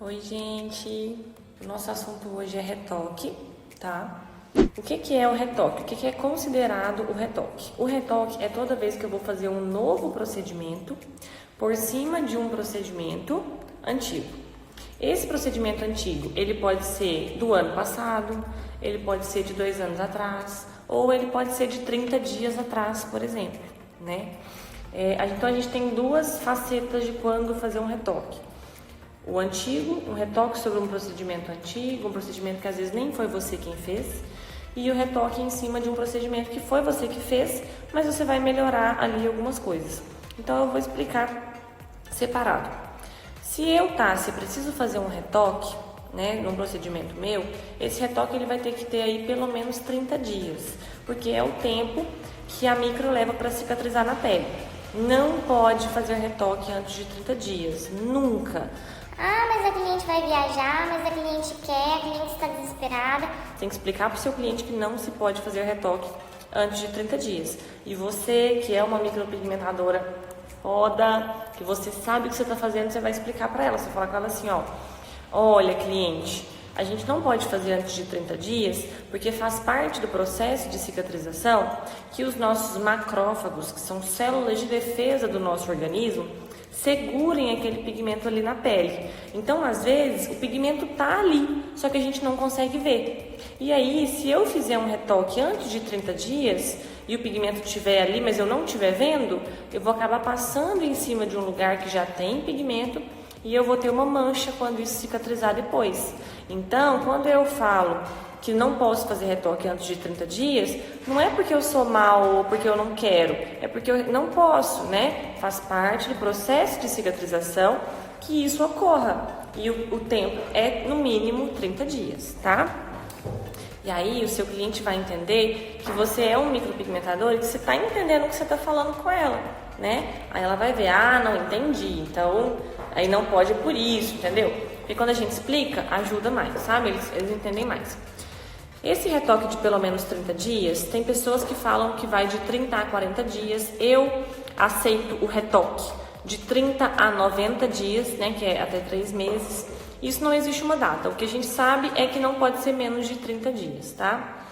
Oi, gente! O nosso assunto hoje é retoque, tá? O que é o retoque? O que é considerado o retoque? O retoque é toda vez que eu vou fazer um novo procedimento por cima de um procedimento antigo. Esse procedimento antigo, ele pode ser do ano passado, ele pode ser de 2 anos atrás, ou ele pode ser de 30 dias atrás, por exemplo, né? Então a gente tem duas facetas de quando fazer um retoque. O antigo, um retoque sobre um procedimento antigo, um procedimento que às vezes nem foi você quem fez, e o retoque em cima de um procedimento que foi você que fez, mas você vai melhorar ali algumas coisas. Então eu vou explicar separado. Se preciso fazer um retoque, né, num procedimento meu, esse retoque ele vai ter que ter aí pelo menos 30 dias, porque é o tempo que a micro leva para cicatrizar na pele. Não pode fazer retoque antes de 30 dias, nunca. Ah, mas a cliente vai viajar, mas a cliente quer, a cliente está desesperada. Tem que explicar para o seu cliente que não se pode fazer retoque antes de 30 dias. E você, que é uma micropigmentadora foda, que você sabe o que você está fazendo, você vai explicar para ela. Você vai falar com ela assim, ó, olha, cliente, a gente não pode fazer antes de 30 dias, porque faz parte do processo de cicatrização que os nossos macrófagos, que são células de defesa do nosso organismo, segurem aquele pigmento ali na pele. Então, às vezes, o pigmento tá ali, só que a gente não consegue ver. E aí, se eu fizer um retoque antes de 30 dias e o pigmento estiver ali, mas eu não estiver vendo, eu vou acabar passando em cima de um lugar que já tem pigmento e eu vou ter uma mancha quando isso cicatrizar depois. Então, quando eu falo que não posso fazer retoque antes de 30 dias, não é porque eu sou mal ou porque eu não quero, é porque eu não posso, né? Faz parte do processo de cicatrização que isso ocorra. E o tempo é, no mínimo, 30 dias, tá? E aí o seu cliente vai entender que você é um micropigmentador e que você está entendendo o que você está falando com ela, né? Aí ela vai ver, não entendi, então aí não pode por isso, entendeu? Porque quando a gente explica, ajuda mais, sabe? Eles entendem mais. Esse retoque de pelo menos 30 dias, tem pessoas que falam que vai de 30 a 40 dias. Eu aceito o retoque de 30 a 90 dias, né, que é até 3 meses. Isso não existe uma data. O que a gente sabe é que não pode ser menos de 30 dias, tá?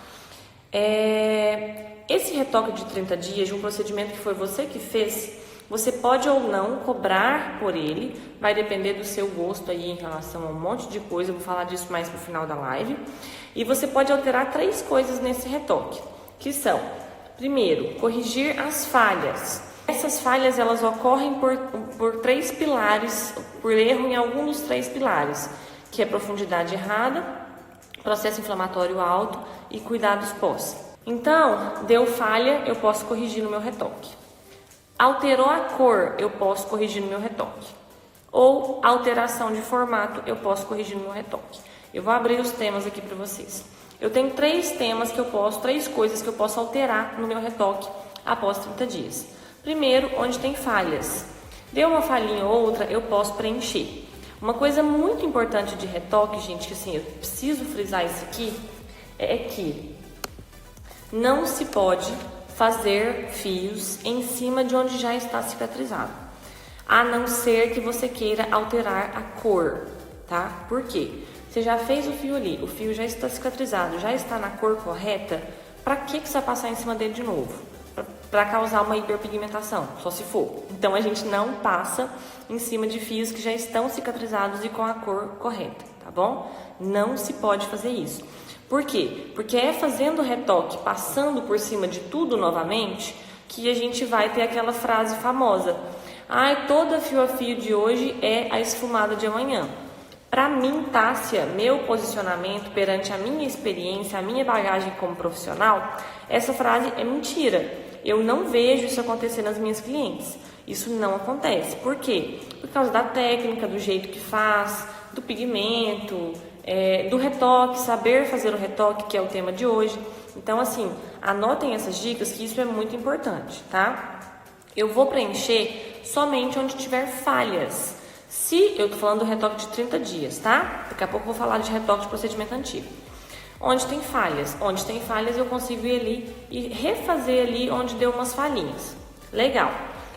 Esse retoque de 30 dias, de um procedimento que foi você que fez, você pode ou não cobrar por ele, vai depender do seu gosto aí em relação a um monte de coisa, eu vou falar disso mais no final da live. E você pode alterar 3 coisas nesse retoque, que são, primeiro, corrigir as falhas. Essas falhas, elas ocorrem por 3 pilares, por erro em algum dos 3 pilares, que é profundidade errada, processo inflamatório alto e cuidados pós. Então, deu falha, eu posso corrigir no meu retoque. Alterou a cor, eu posso corrigir no meu retoque. Ou alteração de formato, eu posso corrigir no meu retoque. Eu vou abrir os temas aqui para vocês. Eu tenho 3 temas que eu posso, 3 coisas que eu posso alterar no meu retoque após 30 dias. Primeiro, onde tem falhas. Deu uma falhinha ou outra, eu posso preencher. Uma coisa muito importante de retoque, gente, que assim, eu preciso frisar isso aqui, é que não se pode fazer fios em cima de onde já está cicatrizado, a não ser que você queira alterar a cor, tá? Por quê? Você já fez o fio ali, o fio já está cicatrizado, já está na cor correta, para que você vai passar em cima dele de novo? Para causar uma hiperpigmentação, só se for. Então a gente não passa em cima de fios que já estão cicatrizados e com a cor correta, tá bom? Não se pode fazer isso. Por quê? Porque é fazendo o retoque, passando por cima de tudo novamente, que a gente vai ter aquela frase famosa: toda fio a fio de hoje é a esfumada de amanhã. Para mim, Tássia, meu posicionamento perante a minha experiência, a minha bagagem como profissional, essa frase é mentira. Eu não vejo isso acontecer nas minhas clientes. Isso não acontece. Por quê? Por causa da técnica, do jeito que faz, do pigmento, do retoque, saber fazer o retoque, que é o tema de hoje. Então, assim, anotem essas dicas, que isso é muito importante, tá? Eu vou preencher somente onde tiver falhas. Se eu tô falando do retoque de 30 dias, tá? Daqui a pouco eu vou falar de retoque de procedimento antigo. Onde tem falhas eu consigo ir ali e refazer ali onde deu umas falhinhas. Legal.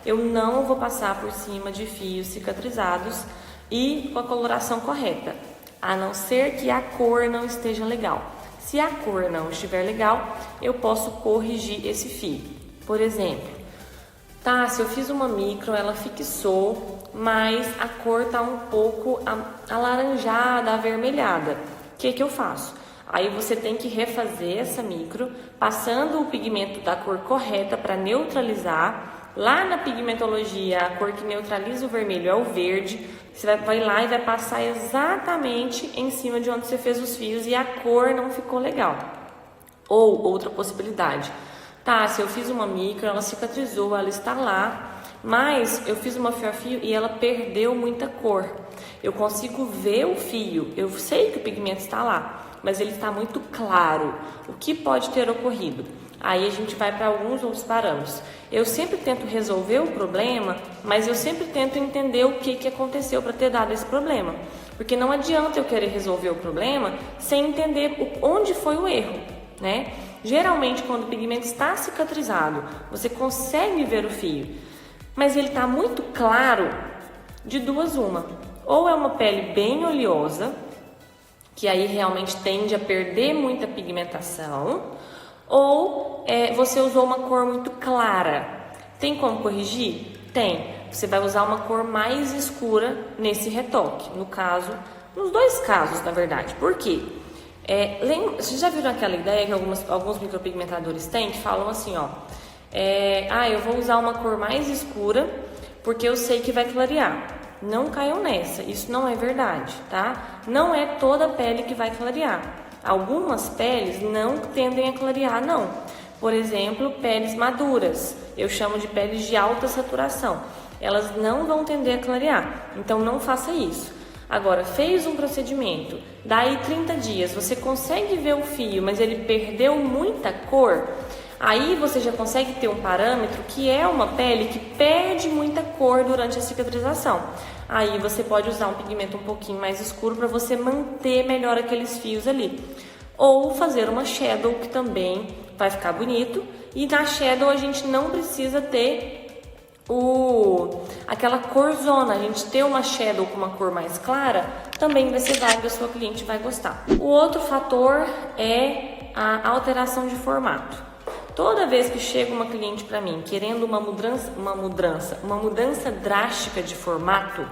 Eu não vou passar por cima de fios cicatrizados e com a coloração correta, a não ser que a cor não esteja legal. Se a cor não estiver legal, eu posso corrigir esse fio. Por exemplo, tá, se eu fiz uma micro, ela fixou, mas a cor tá um pouco alaranjada, avermelhada. O que eu faço? Aí você tem que refazer essa micro, passando o pigmento da cor correta para neutralizar. Lá na pigmentologia, a cor que neutraliza o vermelho é o verde. Você vai lá e vai passar exatamente em cima de onde você fez os fios e a cor não ficou legal. Ou outra possibilidade, tá, se eu fiz uma micro, ela cicatrizou, ela está lá, mas eu fiz uma fio a fio e ela perdeu muita cor. Eu consigo ver o fio, eu sei que o pigmento está lá, mas ele está muito claro. O que pode ter ocorrido? Aí a gente vai para alguns outros parâmetros. Eu sempre tento resolver o problema, mas eu sempre tento entender o que aconteceu para ter dado esse problema. Porque não adianta eu querer resolver o problema sem entender onde foi o erro, né? Geralmente, quando o pigmento está cicatrizado, você consegue ver o fio, mas ele está muito claro, de duas uma. Ou é uma pele bem oleosa, que aí realmente tende a perder muita pigmentação, ou você usou uma cor muito clara. Tem como corrigir? Tem. Você vai usar uma cor mais escura nesse retoque. No caso, nos dois casos, na verdade. Por quê? Vocês já viram aquela ideia que alguns micropigmentadores têm, que falam assim, ó, eu vou usar uma cor mais escura porque eu sei que vai clarear. Não caiam nessa, isso não é verdade, tá? Não é toda a pele que vai clarear. Algumas peles não tendem a clarear, não. Por exemplo, peles maduras, eu chamo de peles de alta saturação. Elas não vão tender a clarear, então não faça isso. Agora, fez um procedimento, daí 30 dias, você consegue ver o fio, mas ele perdeu muita cor, aí você já consegue ter um parâmetro que é uma pele que perde muita cor durante a cicatrização. Aí você pode usar um pigmento um pouquinho mais escuro para você manter melhor aqueles fios ali. Ou fazer uma shadow, que também vai ficar bonito. E na shadow a gente não precisa ter aquela corzona. A gente ter uma shadow com uma cor mais clara também vai ser válido, a sua cliente vai gostar. O outro fator é a alteração de formato. Toda vez que chega uma cliente para mim querendo uma mudança drástica de formato,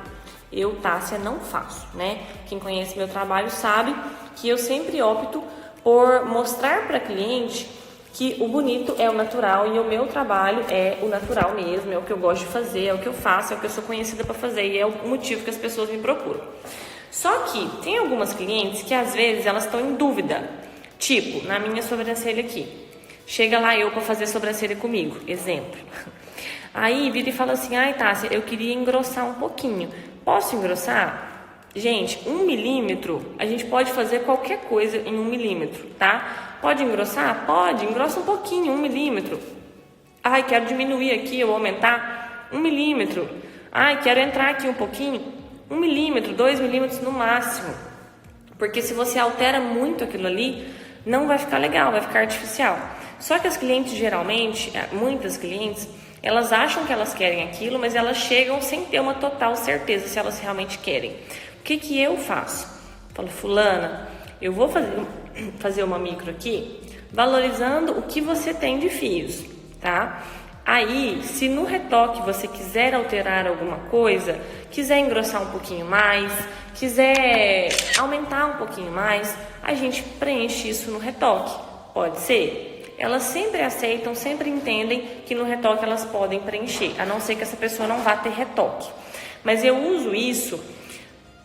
eu, Tássia, não faço, né? Quem conhece meu trabalho sabe que eu sempre opto por mostrar para a cliente que o bonito é o natural e o meu trabalho é o natural mesmo, é o que eu gosto de fazer, é o que eu faço, é o que eu sou conhecida para fazer e é o motivo que as pessoas me procuram. Só que tem algumas clientes que às vezes elas estão em dúvida, tipo, na minha sobrancelha aqui. Chega lá eu para fazer sobrancelha comigo, exemplo. Aí vira e fala assim, ai Tássia, eu queria engrossar um pouquinho. Posso engrossar? Gente, 1 milímetro, a gente pode fazer qualquer coisa em 1 milímetro, tá? Pode engrossar? Pode, engrossa um pouquinho, 1 milímetro. Ai, quero diminuir aqui ou aumentar, 1 milímetro. Ai, quero entrar aqui um pouquinho, 1 milímetro, 2 milímetros no máximo. Porque se você altera muito aquilo ali, não vai ficar legal, vai ficar artificial. Só que as clientes geralmente, muitas clientes, elas acham que elas querem aquilo, mas elas chegam sem ter uma total certeza se elas realmente querem. O que eu faço? Falo, fulana, eu vou fazer uma micro aqui, valorizando o que você tem de fios, tá? Aí, se no retoque você quiser alterar alguma coisa, quiser engrossar um pouquinho mais, quiser aumentar um pouquinho mais, a gente preenche isso no retoque. Pode ser? Elas sempre aceitam, sempre entendem que no retoque elas podem preencher, a não ser que essa pessoa não vá ter retoque. Mas eu uso isso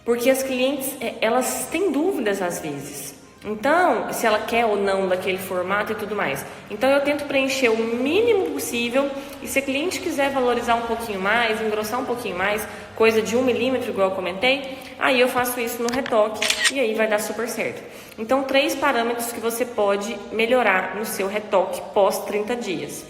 porque as clientes, elas têm dúvidas às vezes. Então, se ela quer ou não daquele formato e tudo mais. Então, eu tento preencher o mínimo possível. E se a cliente quiser valorizar um pouquinho mais, engrossar um pouquinho mais, coisa de 1 milímetro, igual eu comentei, aí eu faço isso no retoque e aí vai dar super certo. Então, 3 parâmetros que você pode melhorar no seu retoque pós 30 dias.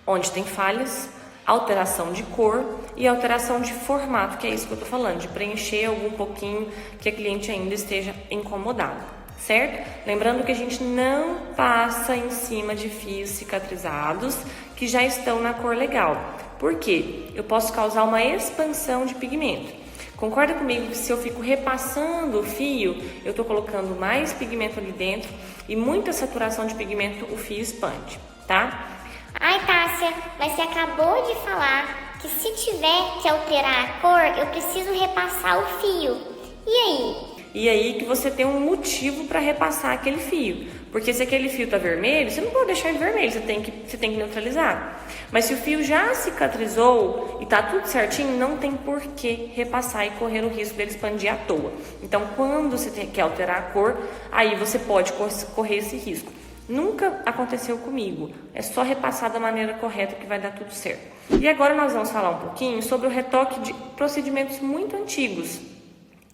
Onde tem falhas, alteração de cor e alteração de formato, que é isso que eu tô falando, de preencher algum pouquinho que a cliente ainda esteja incomodada. Certo? Lembrando que a gente não passa em cima de fios cicatrizados que já estão na cor legal. Por quê? Eu posso causar uma expansão de pigmento. Concorda comigo que se eu fico repassando o fio, eu tô colocando mais pigmento ali dentro e muita saturação de pigmento, o fio expande, tá? Ai, Tássia, mas você acabou de falar que se tiver que alterar a cor, eu preciso repassar o fio. E aí? E aí que você tem um motivo para repassar aquele fio. Porque se aquele fio tá vermelho, você não pode deixar ele vermelho, você tem que neutralizar. Mas se o fio já cicatrizou e tá tudo certinho, não tem por que repassar e correr o risco dele expandir à toa. Então, quando você quer alterar a cor, aí você pode correr esse risco. Nunca aconteceu comigo, é só repassar da maneira correta que vai dar tudo certo. E agora nós vamos falar um pouquinho sobre o retoque de procedimentos muito antigos.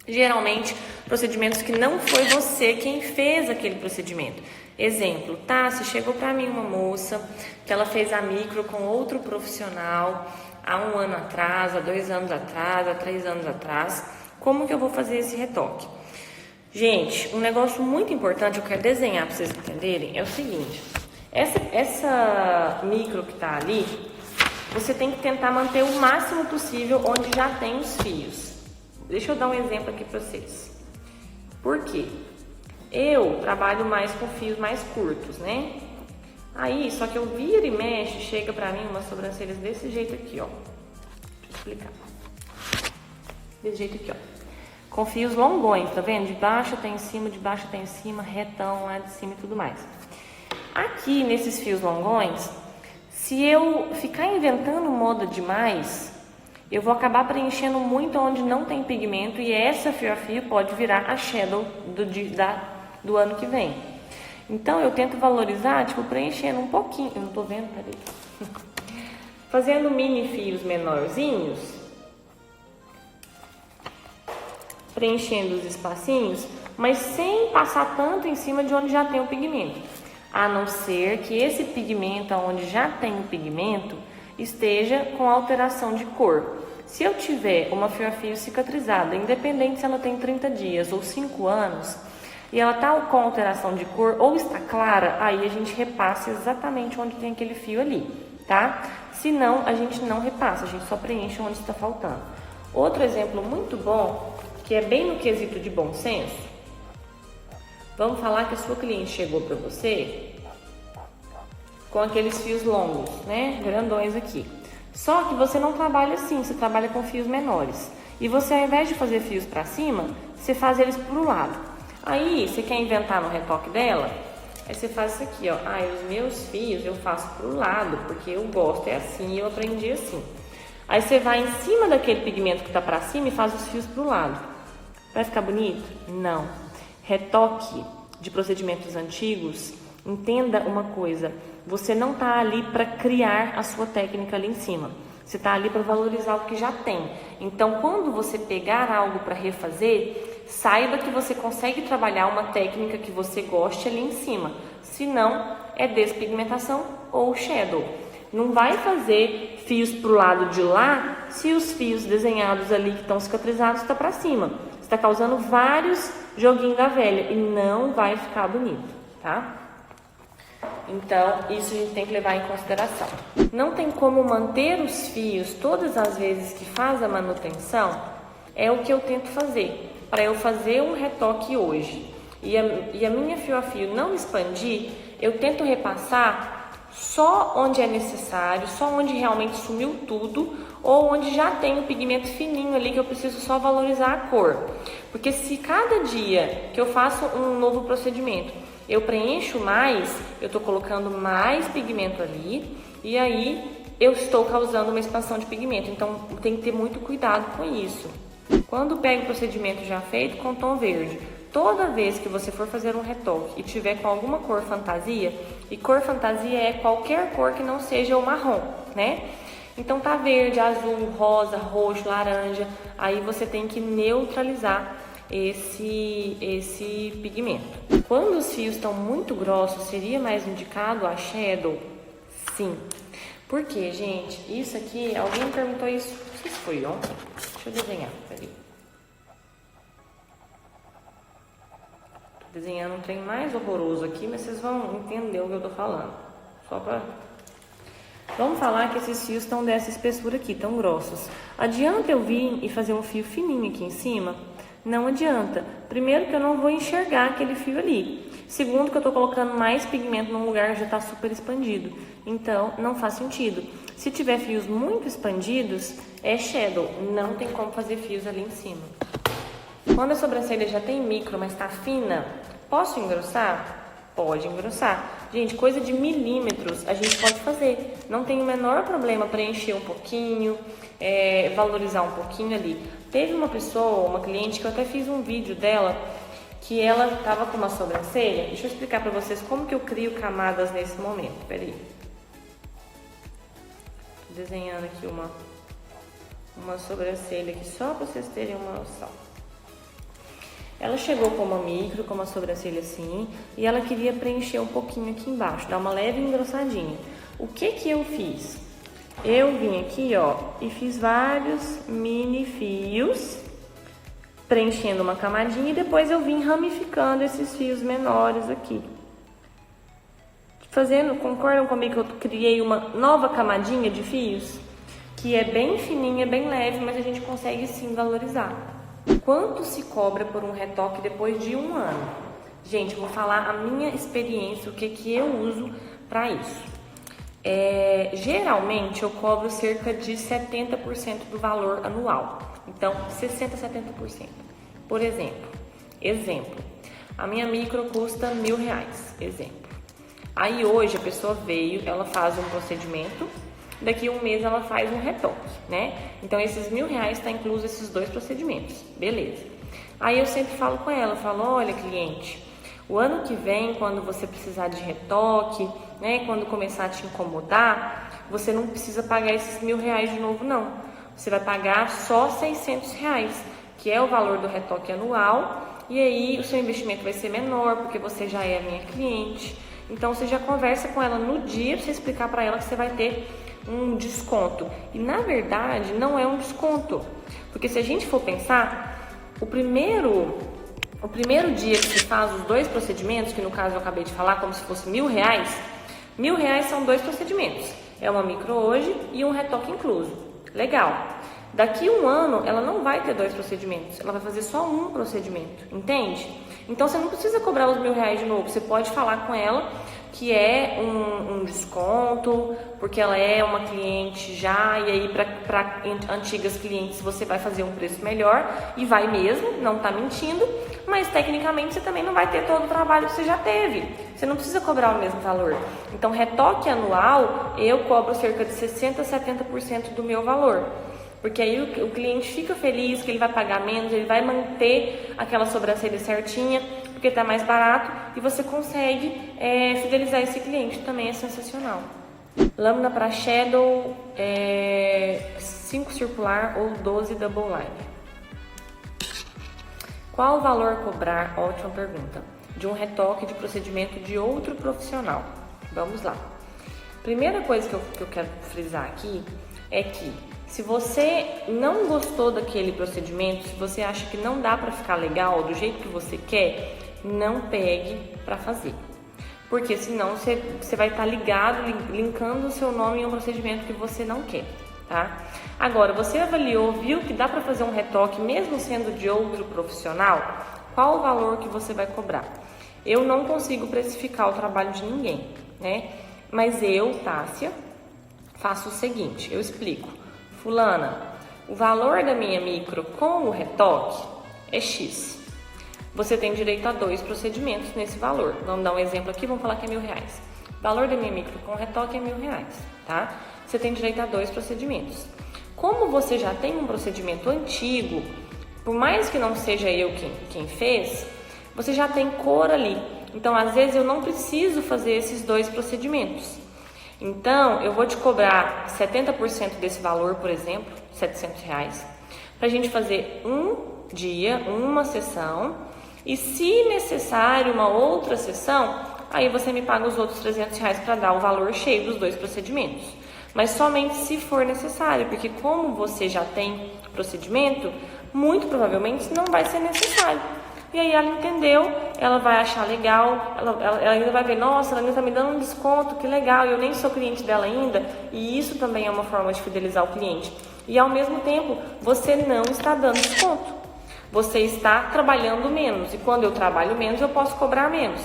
Geralmente, procedimentos que não foi você quem fez aquele procedimento. Exemplo, tá? Se chegou para mim uma moça que ela fez a micro com outro profissional há 1 ano atrás, há 2 anos atrás, há 3 anos atrás, como que eu vou fazer esse retoque? Gente, um negócio muito importante, eu quero desenhar para vocês entenderem, é o seguinte. Essa micro que tá ali, você tem que tentar manter o máximo possível onde já tem os fios. Deixa eu dar um exemplo aqui para vocês. Por quê? Eu trabalho mais com fios mais curtos, né? Aí, só que eu viro e mexe, chega pra mim umas sobrancelhas desse jeito aqui, ó. Deixa eu explicar. Desse jeito aqui, ó. Com fios longões, tá vendo? De baixo até em cima, de baixo até em cima, retão lá de cima e tudo mais. Aqui, nesses fios longões, se eu ficar inventando moda demais, eu vou acabar preenchendo muito onde não tem pigmento e essa fio a fio pode virar a shadow do ano que vem. Então eu tento valorizar, tipo, preenchendo um pouquinho, eu não tô vendo, peraí. Fazendo mini fios menorzinhos, preenchendo os espacinhos, mas sem passar tanto em cima de onde já tem o pigmento. A não ser que esse pigmento, onde já tem o pigmento, esteja com alteração de cor. Se eu tiver uma fio a fio cicatrizada, independente se ela tem 30 dias ou 5 anos, e ela está com alteração de cor ou está clara, aí a gente repassa exatamente onde tem aquele fio ali, tá? Se não, a gente não repassa, a gente só preenche onde está faltando. Outro exemplo muito bom, que é bem no quesito de bom senso, vamos falar que a sua cliente chegou para você com aqueles fios longos, né? Grandões aqui. Só que você não trabalha assim, você trabalha com fios menores. E você, ao invés de fazer fios para cima, você faz eles pro lado. Aí, você quer inventar no retoque dela? Aí você faz isso aqui, ó. Ah, os meus fios eu faço pro lado, porque eu gosto, é assim, e eu aprendi assim. Aí você vai em cima daquele pigmento que tá para cima e faz os fios pro lado. Vai ficar bonito? Não. Retoque de procedimentos antigos, entenda uma coisa. Você não está ali para criar a sua técnica ali em cima. Você está ali para valorizar o que já tem. Então, quando você pegar algo para refazer, saiba que você consegue trabalhar uma técnica que você goste ali em cima. Se não, é despigmentação ou shadow. Não vai fazer fios para o lado de lá se os fios desenhados ali que estão cicatrizados estão para cima. Você está causando vários joguinhos da velha e não vai ficar bonito, tá? Então, isso a gente tem que levar em consideração. Não tem como manter os fios todas as vezes que faz a manutenção, é o que eu tento fazer. Para eu fazer um retoque hoje e a minha fio a fio não expandir, eu tento repassar só onde é necessário, só onde realmente sumiu tudo ou onde já tem o pigmento fininho ali que eu preciso só valorizar a cor. Porque se cada dia que eu faço um novo procedimento eu preencho mais, eu estou colocando mais pigmento ali e aí eu estou causando uma expansão de pigmento. Então tem que ter muito cuidado com isso. Quando pega o procedimento já feito com tom verde, toda vez que você for fazer um retoque e tiver com alguma cor fantasia, e cor fantasia é qualquer cor que não seja o marrom, né? Então tá verde, azul, rosa, roxo, laranja, aí você tem que neutralizar esse pigmento. Quando os fios estão muito grossos, seria mais indicado a shadow? Sim. Por quê, gente? Isso aqui, alguém perguntou isso, não sei se foi ontem. Deixa eu desenhar, peraí. Tô desenhando um trem mais horroroso aqui, mas vocês vão entender o que eu tô falando. Só pra... Vamos falar que esses fios estão dessa espessura aqui, tão grossos. Adianta eu vir e fazer um fio fininho aqui em cima? Não adianta. Primeiro que eu não vou enxergar aquele fio ali. Segundo que eu estou colocando mais pigmento num lugar que já está super expandido. Então, não faz sentido. Se tiver fios muito expandidos, é shadow. Não tem como fazer fios ali em cima. Quando a sobrancelha já tem micro, mas está fina, posso engrossar? Pode engrossar. Gente, coisa de milímetros a gente pode fazer. Não tem o menor problema preencher um pouquinho, valorizar um pouquinho ali. Teve uma pessoa, uma cliente, que eu até fiz um vídeo dela, que ela estava com uma sobrancelha. Deixa eu explicar para vocês como que eu crio camadas nesse momento. Peraí. Tô desenhando aqui uma sobrancelha aqui só para vocês terem uma noção. Ela chegou com uma micro, com uma sobrancelha assim, e ela queria preencher um pouquinho aqui embaixo, dar uma leve engrossadinha. O que eu fiz? Eu vim aqui, ó, e fiz vários mini fios, preenchendo uma camadinha, e depois eu vim ramificando esses fios menores aqui. Concordam comigo que eu criei uma nova camadinha de fios? Que é bem fininha, bem leve, mas a gente consegue sim valorizar. Quanto se cobra por um retoque depois de 1 ano? Gente, eu vou falar a minha experiência, o que eu uso para isso. Geralmente eu cobro cerca de 70% do valor anual. Então, 60% a 70%. Por exemplo, a minha micro custa R$1.000, exemplo. Aí hoje a pessoa veio, ela faz um procedimento, daqui a 1 mês ela faz um retoque, né? Então esses R$1.000 está incluso esses 2 procedimentos, beleza. Aí eu sempre falo com ela, olha cliente, o ano que vem, quando você precisar de retoque, né, quando começar a te incomodar, você não precisa pagar esses R$1.000 de novo não. Você vai pagar só R$600, que é o valor do retoque anual, e aí o seu investimento vai ser menor, porque você já é a minha cliente. Então você já conversa com ela no dia para você explicar para ela que você vai ter um desconto. E na verdade não é um desconto, porque se a gente for pensar, o primeiro dia que se faz os 2 procedimentos, que no caso eu acabei de falar como se fosse R$1.000, R$1.000 são 2 procedimentos, é uma micro hoje e um retoque incluso. Legal. Daqui a 1 ano ela não vai ter 2 procedimentos, ela vai fazer só um procedimento, entende? Então você não precisa cobrar os R$1.000 de novo, você pode falar com ela que é um desconto, porque ela é uma cliente já, e aí para antigas clientes você vai fazer um preço melhor, e vai mesmo, não tá mentindo, mas tecnicamente você também não vai ter todo o trabalho que você já teve, você não precisa cobrar o mesmo valor. Então retoque anual eu cobro cerca de 60% a 70% do meu valor. Porque aí o cliente fica feliz que ele vai pagar menos, ele vai manter aquela sobrancelha certinha, porque está mais barato, e você consegue fidelizar esse cliente, também é sensacional. Lâmina para shadow, 5 circular ou 12 double line. Qual o valor cobrar, ótima pergunta, de um retoque de procedimento de outro profissional? Vamos lá. Primeira coisa que eu quero frisar aqui é que se você não gostou daquele procedimento, se você acha que não dá para ficar legal do jeito que você quer, não pegue para fazer. Porque senão você vai estar linkando o seu nome em um procedimento que você não quer, tá? Agora, você avaliou, viu que dá para fazer um retoque mesmo sendo de outro profissional? Qual o valor que você vai cobrar? Eu não consigo precificar o trabalho de ninguém, né? Mas eu, Tássia, faço o seguinte, eu explico. Fulana, o valor da minha micro com o retoque é X. Você tem direito a 2 procedimentos nesse valor. Vamos dar um exemplo aqui, vamos falar que é R$1.000. O valor da minha micro com retoque é R$1.000, tá? Você tem direito a 2 procedimentos. Como você já tem um procedimento antigo, por mais que não seja eu quem fez, você já tem cor ali. Então, às vezes, eu não preciso fazer esses 2 procedimentos. Então, eu vou te cobrar 70% desse valor, por exemplo, R$700, para a gente fazer um dia, uma sessão, e se necessário uma outra sessão, aí você me paga os outros R$300 para dar o valor cheio dos 2 procedimentos. Mas somente se for necessário, porque como você já tem procedimento, muito provavelmente não vai ser necessário. E aí ela entendeu, ela vai achar legal, ela ainda vai ver, nossa, ela ainda tá me dando um desconto, que legal, eu nem sou cliente dela ainda, e isso também é uma forma de fidelizar o cliente. E ao mesmo tempo, você não está dando desconto, você está trabalhando menos, e quando eu trabalho menos, eu posso cobrar menos.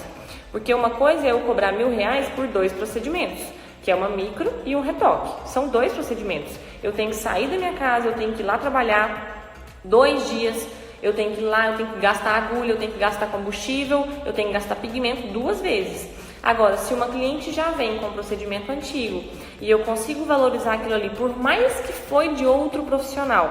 Porque uma coisa é eu cobrar R$1.000 por 2 procedimentos, que é uma micro e um retoque. São 2 procedimentos. Eu tenho que sair da minha casa, eu tenho que ir lá trabalhar 2 dias, eu tenho que ir lá, eu tenho que gastar agulha, eu tenho que gastar combustível, eu tenho que gastar pigmento 2 vezes. Agora, se uma cliente já vem com um procedimento antigo e eu consigo valorizar aquilo ali, por mais que foi de outro profissional,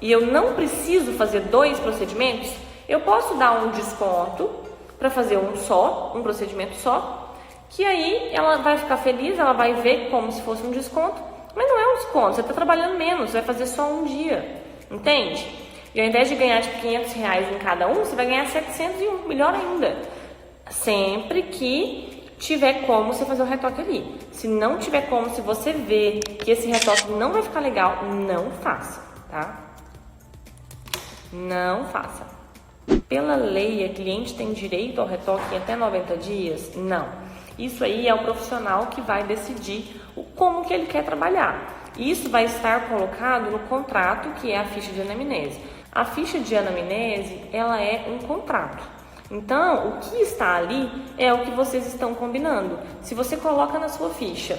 e eu não preciso fazer 2 procedimentos, eu posso dar um desconto para fazer um procedimento só, que aí ela vai ficar feliz, ela vai ver como se fosse um desconto, mas não é um desconto, você está trabalhando menos, você vai fazer só um dia, entende? E ao invés de ganhar tipo R$500 em cada um, você vai ganhar 701, melhor ainda. Sempre que tiver como você fazer o retoque ali. Se não tiver como, se você ver que esse retoque não vai ficar legal, não faça, tá? Não faça. Pela lei, a cliente tem direito ao retoque em até 90 dias? Não. Isso aí é o profissional que vai decidir como que ele quer trabalhar. Isso vai estar colocado no contrato, que é a ficha de anamnese. A ficha de anamnese, ela é um contrato. Então, o que está ali é o que vocês estão combinando. Se você coloca na sua ficha,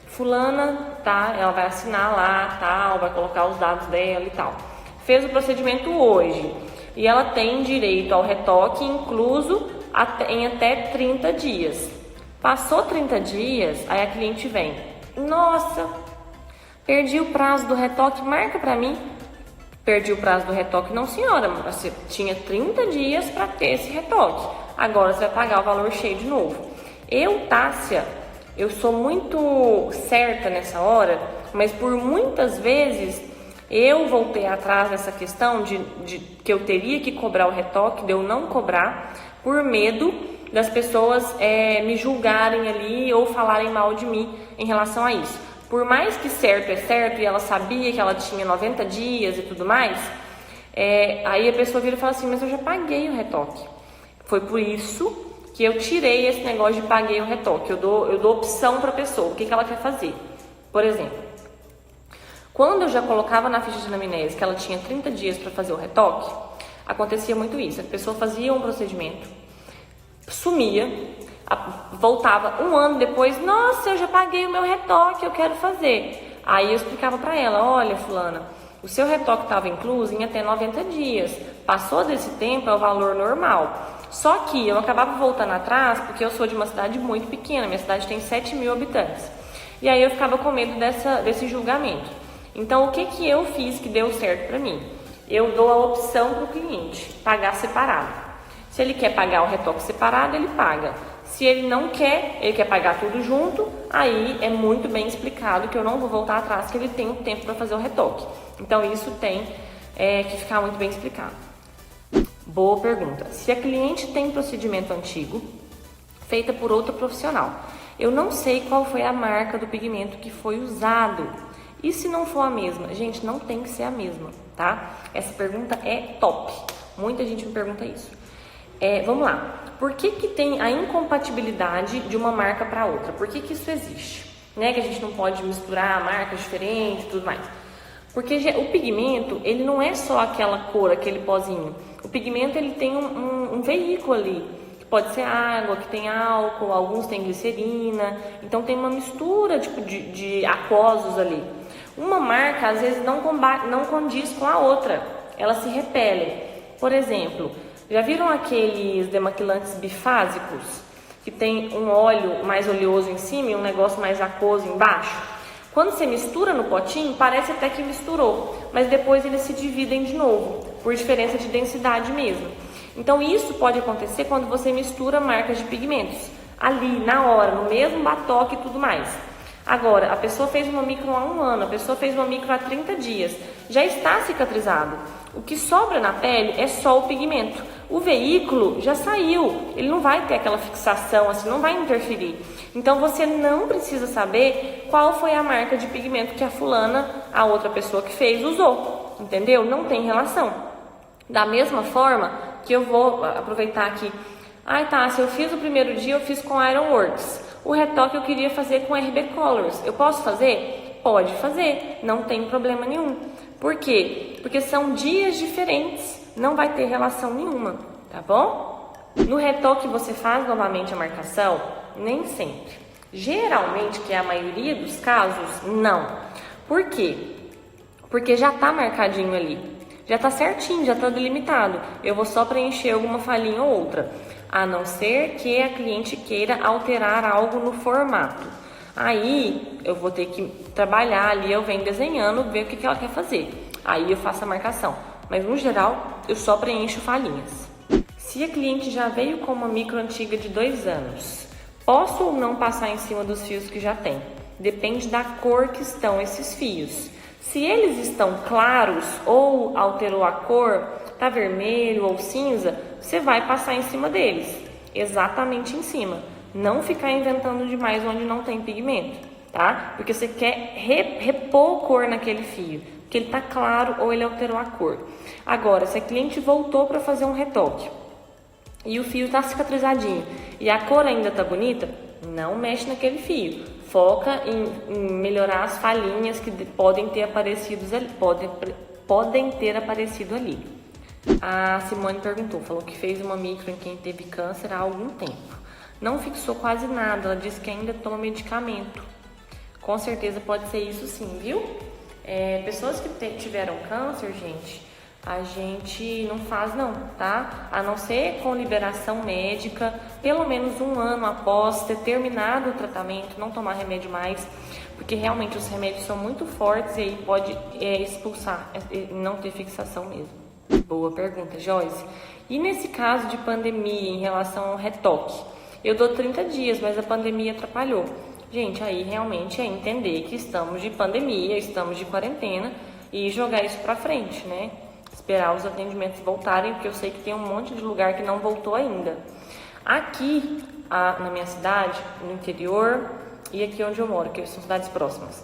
fulana, tá, ela vai assinar lá, tal, vai colocar os dados dela e tal. Fez o procedimento hoje e ela tem direito ao retoque incluso em até 30 dias. Passou 30 dias, aí a cliente vem, nossa, perdi o prazo do retoque, marca pra mim. Perdi o prazo do retoque? Não, senhora, você tinha 30 dias para ter esse retoque. Agora você vai pagar o valor cheio de novo. Eu, Tássia, eu sou muito certa nessa hora, mas por muitas vezes eu voltei atrás dessa questão de que eu teria que cobrar o retoque, de eu não cobrar, por medo das pessoas me julgarem ali ou falarem mal de mim em relação a isso. Por mais que certo é certo, e ela sabia que ela tinha 90 dias e tudo mais, aí a pessoa vira e fala assim, mas eu já paguei o retoque. Foi por isso que eu tirei esse negócio de paguei o retoque. Eu dou opção para a pessoa, o que ela quer fazer. Por exemplo, quando eu já colocava na ficha de anamnese que ela tinha 30 dias para fazer o retoque, acontecia muito isso. A pessoa fazia um procedimento, sumia, voltava 1 ano depois, nossa, eu já paguei o meu retoque, eu quero fazer. Aí eu explicava para ela, olha, fulana, o seu retoque estava incluso em até 90 dias. Passou desse tempo, é o valor normal. Só que eu acabava voltando atrás, porque eu sou de uma cidade muito pequena, minha cidade tem 7.000 habitantes. E aí eu ficava com medo desse julgamento. Então, o que eu fiz que deu certo para mim? Eu dou a opção para o cliente, pagar separado. Se ele quer pagar o retoque separado, ele paga. Se ele não quer, ele quer pagar tudo junto, aí é muito bem explicado que eu não vou voltar atrás, que ele tem um tempo para fazer o retoque. Então isso tem que ficar muito bem explicado. Boa pergunta. Se a cliente tem procedimento antigo, feita por outro profissional, eu não sei qual foi a marca do pigmento que foi usado. E se não for a mesma? Gente, não tem que ser a mesma, tá? Essa pergunta é top. Muita gente me pergunta isso. Vamos lá. Por que tem a incompatibilidade de uma marca para outra? Por que isso existe? Né? Que a gente não pode misturar marcas diferentes e tudo mais. Porque o pigmento, ele não é só aquela cor, aquele pozinho. O pigmento, ele tem um veículo ali. Que pode ser água, que tem álcool, alguns tem glicerina. Então tem uma mistura tipo, de aquosos ali. Uma marca, às vezes, não condiz com a outra. Elas se repelem. Por exemplo, já viram aqueles demaquilantes bifásicos? Que tem um óleo mais oleoso em cima e um negócio mais aquoso embaixo? Quando você mistura no potinho, parece até que misturou, mas depois eles se dividem de novo, por diferença de densidade mesmo. Então isso pode acontecer quando você mistura marcas de pigmentos, ali, na hora, no mesmo batoque e tudo mais. Agora, a pessoa fez uma micro há 1 ano, a pessoa fez uma micro há 30 dias, já está cicatrizado. O que sobra na pele é só o pigmento. O veículo já saiu, ele não vai ter aquela fixação, assim, não vai interferir. Então você não precisa saber qual foi a marca de pigmento que a fulana, a outra pessoa que fez, usou, entendeu? Não tem relação. Da mesma forma, que eu vou aproveitar aqui. Ai, tá, se eu fiz o primeiro dia, eu fiz com Ironworks. O retoque eu queria fazer com RB Colors. Eu posso fazer? Pode fazer, não tem problema nenhum. Por quê? Porque são dias diferentes, não vai ter relação nenhuma, tá bom? No retoque você faz novamente a marcação? Nem sempre. Geralmente, que é a maioria dos casos, não. Por quê? Porque já tá marcadinho ali, já tá certinho, já tá delimitado. Eu vou só preencher alguma falhinha ou outra, a não ser que a cliente queira alterar algo no formato. Aí eu vou ter que trabalhar ali, eu venho desenhando, ver o que ela quer fazer. Aí eu faço a marcação, mas no geral eu só preencho falhinhas. Se a cliente já veio com uma micro antiga de 2 anos, posso ou não passar em cima dos fios que já tem? Depende da cor que estão esses fios. Se eles estão claros ou alterou a cor, tá vermelho ou cinza, você vai passar em cima deles, exatamente em cima. Não ficar inventando demais onde não tem pigmento, tá? Porque você quer repor cor naquele fio, porque ele tá claro ou ele alterou a cor. Agora, se a cliente voltou para fazer um retoque e o fio tá cicatrizadinho e a cor ainda tá bonita, não mexe naquele fio. Foca em melhorar as falhinhas que podem ter aparecido ali. A Simone perguntou, falou que fez uma micro em quem teve câncer há algum tempo. Não fixou quase nada, ela disse que ainda toma medicamento. Com certeza pode ser isso sim, viu? Pessoas que tiveram câncer, gente, a gente não faz não, tá? A não ser com liberação médica, pelo menos 1 ano após ter terminado o tratamento, não tomar remédio mais, porque realmente os remédios são muito fortes e aí pode expulsar, não ter fixação mesmo. Boa pergunta, Joyce. E nesse caso de pandemia em relação ao retoque? Eu dou 30 dias, mas a pandemia atrapalhou. Gente, aí realmente é entender que estamos de pandemia, estamos de quarentena e jogar isso pra frente, né? Esperar os atendimentos voltarem, porque eu sei que tem um monte de lugar que não voltou ainda. Aqui, na minha cidade, no interior e aqui onde eu moro, que são cidades próximas,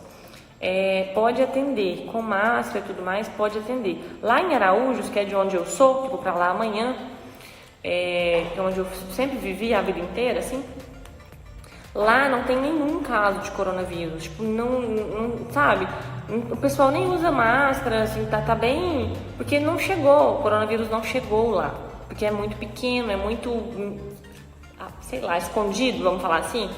pode atender, com máscara e tudo mais, pode atender. Lá em Araújos, que é de onde eu sou, que vou pra lá amanhã, que é onde eu sempre vivi a vida inteira, assim, lá não tem nenhum caso de coronavírus, tipo, não sabe? O pessoal nem usa máscara, assim, tá bem, porque não chegou, o coronavírus não chegou lá, porque é muito pequeno, é muito, sei lá, escondido, vamos falar assim,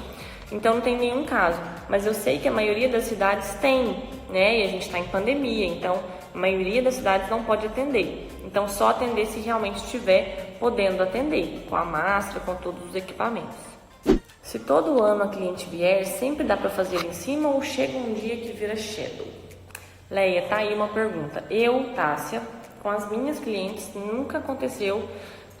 então não tem nenhum caso, mas eu sei que a maioria das cidades tem, né, e a gente está em pandemia, então a maioria das cidades não pode atender, então só atender se realmente estiver podendo atender, com a máscara, com todos os equipamentos. Se todo ano a cliente vier, sempre dá para fazer em cima ou chega um dia que vira shadow? Leia, tá aí uma pergunta. Eu, Tássia, com as minhas clientes, nunca aconteceu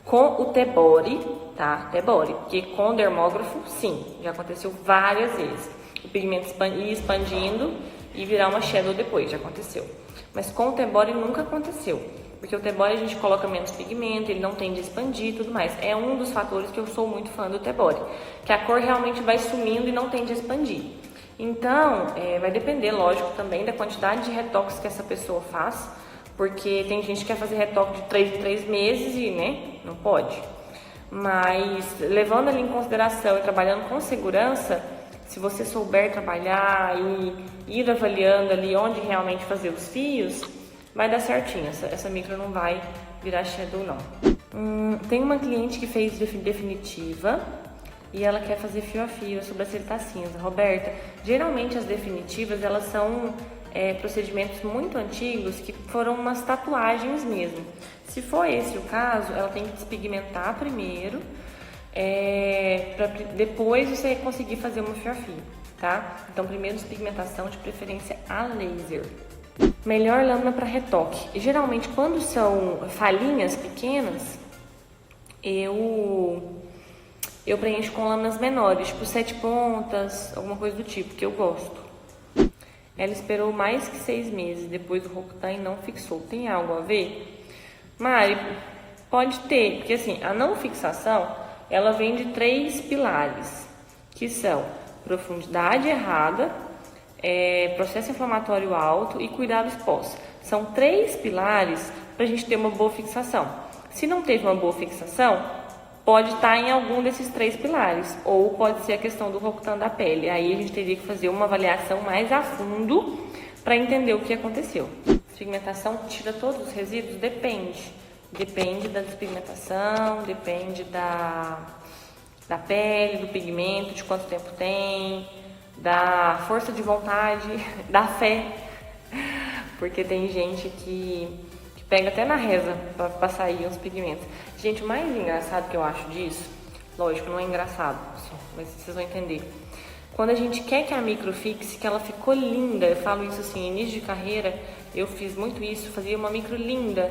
com o Tebori, tá? Tebori, porque com o dermógrafo, sim, já aconteceu várias vezes. O pigmento ir expandindo e virar uma shadow depois, já aconteceu. Mas com o Tebori nunca aconteceu. Porque o Tebori a gente coloca menos pigmento, ele não tende a expandir e tudo mais. É um dos fatores que eu sou muito fã do Tebori, que a cor realmente vai sumindo e não tende a expandir. Então, vai depender, lógico, também da quantidade de retoques que essa pessoa faz, porque tem gente que quer fazer retoque de 3 meses e, né, não pode. Mas, levando ali em consideração e trabalhando com segurança, se você souber trabalhar e ir avaliando ali onde realmente fazer os fios, vai dar certinho, essa micro não vai virar shadow não. Tem uma cliente que fez definitiva e ela quer fazer fio a fio, a sobrancelha tá cinza. Roberta, geralmente as definitivas elas são procedimentos muito antigos que foram umas tatuagens mesmo. Se for esse o caso, ela tem que despigmentar primeiro, para depois você conseguir fazer uma fio a fio, tá? Então primeiro despigmentação, de preferência a laser. Melhor lâmina para retoque. Geralmente, quando são falhinhas pequenas, eu preencho com lâminas menores, tipo 7 pontas, alguma coisa do tipo, que eu gosto. Ela esperou mais que 6 meses depois do Roaccutane e não fixou. Tem algo a ver? Mari, pode ter, porque assim, a não fixação, ela vem de 3 pilares, que são profundidade errada, processo inflamatório alto e cuidados pós. São 3 pilares para a gente ter uma boa fixação. Se não teve uma boa fixação, pode estar em algum desses 3 pilares, ou pode ser a questão do Rokutan da pele. Aí a gente teria que fazer uma avaliação mais a fundo para entender o que aconteceu. Pigmentação tira todos os resíduos? Depende. Depende da despigmentação, depende da pele, do pigmento, de quanto tempo tem, da força de vontade, da fé. Porque tem gente que pega até na reza para sair os pigmentos. Gente, o mais engraçado que eu acho disso, lógico, não é engraçado, mas vocês vão entender. Quando a gente quer que a micro fixe, que ela ficou linda, eu falo isso assim, início de carreira, eu fiz muito isso, fazia uma micro linda.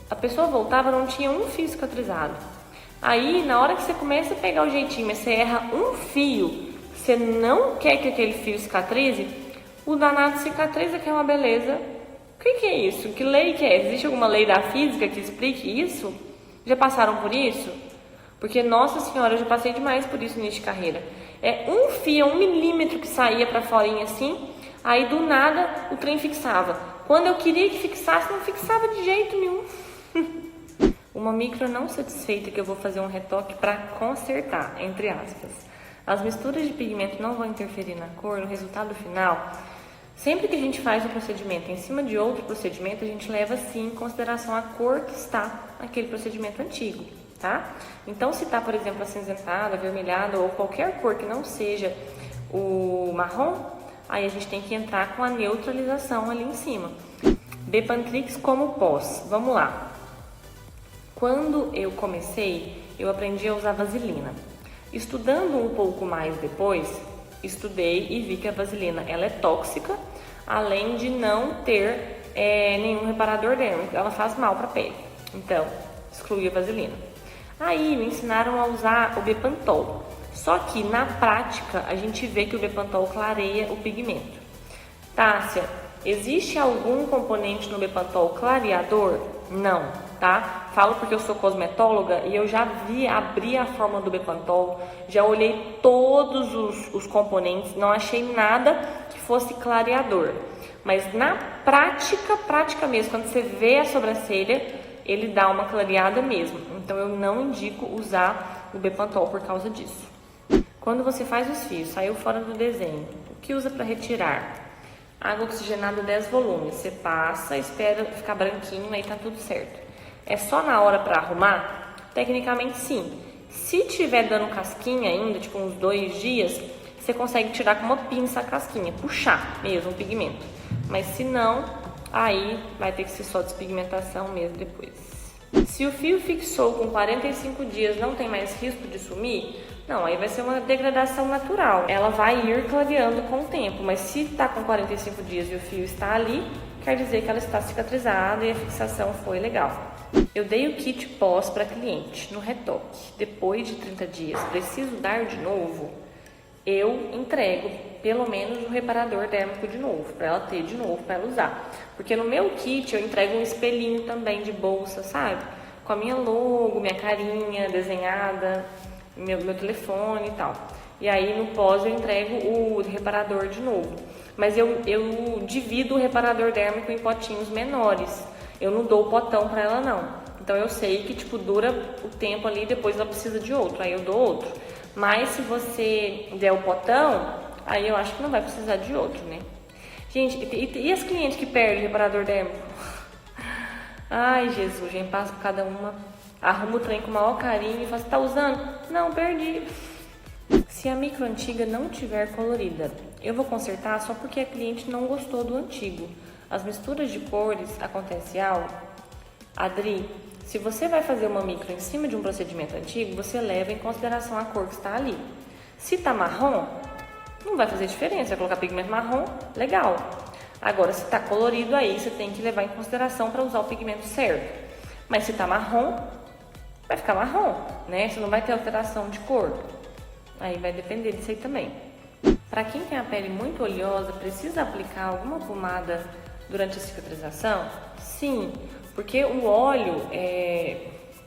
A pessoa voltava, não tinha um fio cicatrizado. Aí, na hora que você começa a pegar o jeitinho, mas você erra um fio, você não quer que aquele fio cicatrize, o danado cicatriza, que é uma beleza. O que é isso? Que lei que é? Existe alguma lei da física que explique isso? Já passaram por isso? Porque, nossa senhora, eu já passei demais por isso no início de carreira. É um fio, 1 milímetro que saía pra fora assim, aí do nada o trem fixava. Quando eu queria que fixasse, não fixava de jeito nenhum. Uma micro não satisfeita que eu vou fazer um retoque para consertar, entre aspas. As misturas de pigmento não vão interferir na cor, no resultado final. Sempre que a gente faz um procedimento em cima de outro procedimento, a gente leva sim em consideração a cor que está naquele procedimento antigo, tá? Então, se está, por exemplo, acinzentada, avermelhada ou qualquer cor que não seja o marrom, aí a gente tem que entrar com a neutralização ali em cima. Bepantrix como pós. Vamos lá. Quando eu comecei, eu aprendi a usar vaselina. Estudando um pouco mais depois, estudei e vi que a vaselina ela é tóxica, além de não ter nenhum reparador dérmico. Ela faz mal para a pele. Então, excluí a vaselina. Aí me ensinaram a usar o Bepantol. Só que na prática a gente vê que o Bepantol clareia o pigmento. Tássia, existe algum componente no Bepantol clareador? Não, tá? Falo porque eu sou cosmetóloga e eu já abri a fórmula do Bepantol, já olhei todos os componentes, não achei nada que fosse clareador. Mas na prática mesmo, quando você vê a sobrancelha, ele dá uma clareada mesmo. Então eu não indico usar o Bepantol por causa disso. Quando você faz os fios, saiu fora do desenho, o que usa para retirar? Água oxigenada 10 volumes. Você passa, espera ficar branquinho, aí tá tudo certo. É só na hora para arrumar? Tecnicamente sim. Se tiver dando casquinha ainda, tipo uns 2 dias, você consegue tirar com uma pinça a casquinha, puxar mesmo o pigmento. Mas se não, aí vai ter que ser só despigmentação mesmo depois. Se o fio fixou com 45 dias, não tem mais risco de sumir? Não, aí vai ser uma degradação natural. Ela vai ir clareando com o tempo, mas se está com 45 dias e o fio está ali, quer dizer que ela está cicatrizada e a fixação foi legal. Eu dei o kit pós para cliente no retoque. Depois de 30 dias, preciso dar de novo? Eu entrego pelo menos o reparador dérmico de novo, para ela ter de novo, para ela usar. Porque no meu kit eu entrego um espelhinho também de bolsa, sabe? Com a minha logo, minha carinha desenhada, meu telefone e tal. E aí no pós eu entrego o reparador de novo. Mas eu divido o reparador dérmico em potinhos menores. Eu não dou o potão para ela não. Então eu sei que tipo dura o tempo ali, depois ela precisa de outro, aí eu dou outro. Mas se você der o potão, aí eu acho que não vai precisar de outro, né? Gente, e as clientes que perdem o reparador dérmico? Ai, Jesus, gente, passa por cada uma. Arruma o trem com o maior carinho e fala, você tá usando? Não, perdi. Se a micro antiga não tiver colorida, eu vou consertar só porque a cliente não gostou do antigo. As misturas de cores acontecem algo? Adri, se você vai fazer uma micro em cima de um procedimento antigo, você leva em consideração a cor que está ali. Se tá marrom, não vai fazer diferença. Vai colocar pigmento marrom, legal. Agora, se tá colorido, aí você tem que levar em consideração para usar o pigmento certo. Mas se tá marrom, vai ficar marrom, né? Você não vai ter alteração de cor. Aí vai depender disso aí também. Para quem tem a pele muito oleosa, precisa aplicar alguma pomada durante a cicatrização? Sim, porque o óleo,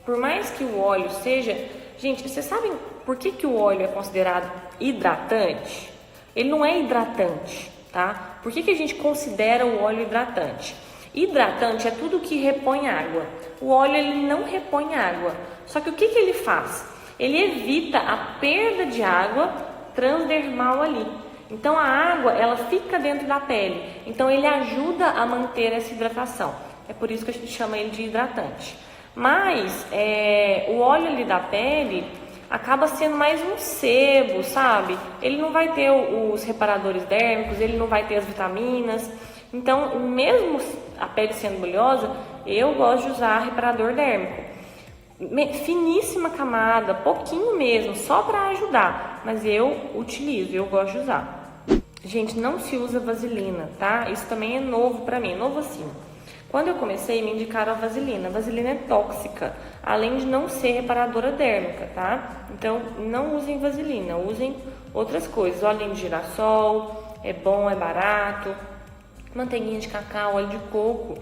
por mais que o óleo seja... Gente, vocês sabem por que o óleo é considerado hidratante? Ele não é hidratante, tá? Por que a gente considera o óleo hidratante? Hidratante é tudo que repõe água. O óleo ele não repõe água, só que o que ele faz? Ele evita a perda de água transdermal ali. Então a água ela fica dentro da pele, então ele ajuda a manter essa hidratação. É por isso que a gente chama ele de hidratante. Mas o óleo ali da pele acaba sendo mais um sebo, sabe? Ele não vai ter os reparadores dérmicos, ele não vai ter as vitaminas. Então, mesmo a pele sendo oleosa, eu gosto de usar reparador dérmico. Finíssima camada, pouquinho mesmo, só para ajudar. Mas eu utilizo, eu gosto de usar. Gente, não se usa vaselina, tá? Isso também é novo para mim, novo assim. Quando eu comecei, me indicaram a vaselina. A vaselina é tóxica, além de não ser reparadora dérmica, tá? Então, não usem vaselina, usem outras coisas. Óleo de girassol, é bom, é barato. Manteiguinha de cacau, óleo de coco,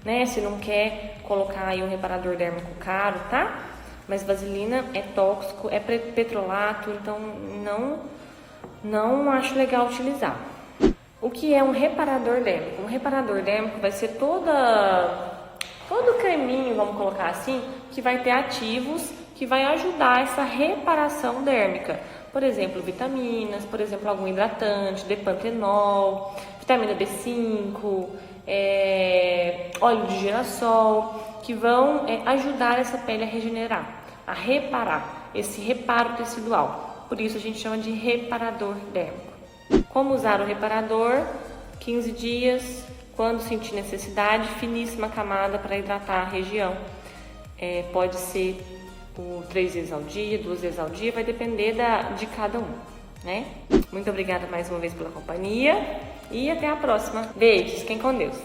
né? Se não quer colocar aí um reparador dérmico caro, tá? Mas vaselina é tóxico, é petrolato, então não acho legal utilizar. O que é um reparador dérmico? Um reparador dérmico vai ser todo creminho, vamos colocar assim, que vai ter ativos que vai ajudar essa reparação dérmica. Por exemplo, vitaminas, por exemplo, algum hidratante, depantenol, vitamina B5, óleo de girassol, que vão ajudar essa pele a regenerar, a reparar, esse reparo tecidual. Por isso a gente chama de reparador dérmico. Como usar o reparador? 15 dias, quando sentir necessidade, finíssima camada para hidratar a região. Pode ser 3 vezes ao dia, 2 vezes ao dia, vai depender de cada um, né? Muito obrigada mais uma vez pela companhia e até a próxima. Beijos, fiquem com Deus.